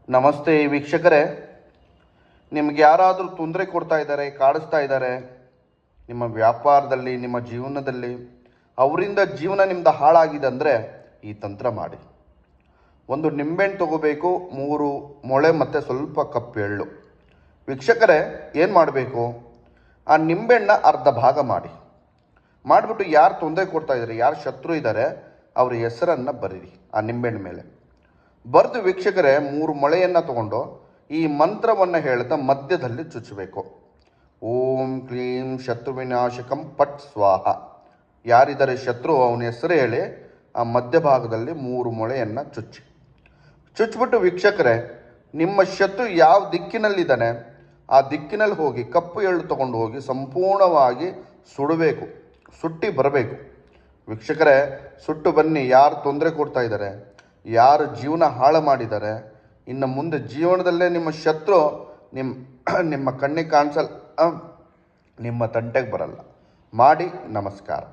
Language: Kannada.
ನಮಸ್ತೆ ವೀಕ್ಷಕರೇ. ನಿಮ್ಗೆ ಯಾರಾದರೂ ತೊಂದರೆ ಕೊಡ್ತಾ ಇದ್ದಾರೆ, ಕಾಡಿಸ್ತಾ ಇದ್ದಾರೆ ನಿಮ್ಮ ವ್ಯಾಪಾರದಲ್ಲಿ, ನಿಮ್ಮ ಜೀವನದಲ್ಲಿ, ಅವರಿಂದ ಜೀವನ ನಿಮ್ಮದು ಹಾಳಾಗಿದೆ ಅಂದರೆ ಈ ತಂತ್ರ ಮಾಡಿ. ಒಂದು ನಿಂಬೆಹಣ್ಣು ತಗೋಬೇಕು, 3 ಮೊಳೆ ಮತ್ತು ಸ್ವಲ್ಪ ಕಪ್ಪು ಎಳ್ಳು. ವೀಕ್ಷಕರೇ, ಏನು ಮಾಡಬೇಕು, ಆ ನಿಂಬೆಹಣ್ಣ ಅರ್ಧ ಭಾಗ ಮಾಡಿಬಿಟ್ಟು ಯಾರು ತೊಂದರೆ ಕೊಡ್ತಾ ಇದ್ದಾರೆ, ಯಾರು ಶತ್ರು ಇದ್ದಾರೆ ಅವ್ರ ಹೆಸರನ್ನು ಬರೀರಿ ಆ ನಿಂಬೆಹಣ್ಣು ಮೇಲೆ. ಬರೆದು ವೀಕ್ಷಕರೇ 3 ಮೊಳೆಯನ್ನು ತಗೊಂಡು ಈ ಮಂತ್ರವನ್ನು ಹೇಳ್ತಾ ಮಧ್ಯದಲ್ಲಿ ಚುಚ್ಚಬೇಕು. ಓಂ ಕ್ಲೀಂ ಶತ್ರುವಿನಾಶಕಂ ಪಟ್ ಸ್ವಾಹ. ಯಾರಿದ್ದಾರೆ ಶತ್ರು ಅವನ ಹೆಸರು ಹೇಳಿ ಆ ಮಧ್ಯಭಾಗದಲ್ಲಿ 3 ಮೊಳೆಯನ್ನು ಚುಚ್ಚಿಬಿಟ್ಟು ವೀಕ್ಷಕರೇ, ನಿಮ್ಮ ಶತ್ರು ಯಾವ ದಿಕ್ಕಿನಲ್ಲಿದ್ದಾನೆ ಆ ದಿಕ್ಕಿನಲ್ಲಿ ಹೋಗಿ ಕಪ್ಪು ಎಳ್ಳು ತಗೊಂಡು ಹೋಗಿ ಸಂಪೂರ್ಣವಾಗಿ ಸುಡಬೇಕು, ಸುಟ್ಟಿ ಬರಬೇಕು. ವೀಕ್ಷಕರೇ, ಸುಟ್ಟು ಬನ್ನಿ. ಯಾರು ತೊಂದರೆ ಕೊಡ್ತಾ ಇದ್ದಾರೆ, ಯಾರು ಜೀವನ ಹಾಳು ಮಾಡಿದ್ದಾರೆ, ಇನ್ನು ಮುಂದೆ ಜೀವನದಲ್ಲೇ ನಿಮ್ಮ ಶತ್ರು ನಿಮ್ಮ ಕಣ್ಣಿಗೆ ಕಾಣಿಸಲ್ಲ, ನಿಮ್ಮ ತಂಟೆಗೆ ಬರಲ್ಲ. ಮಾಡಿ. ನಮಸ್ಕಾರ.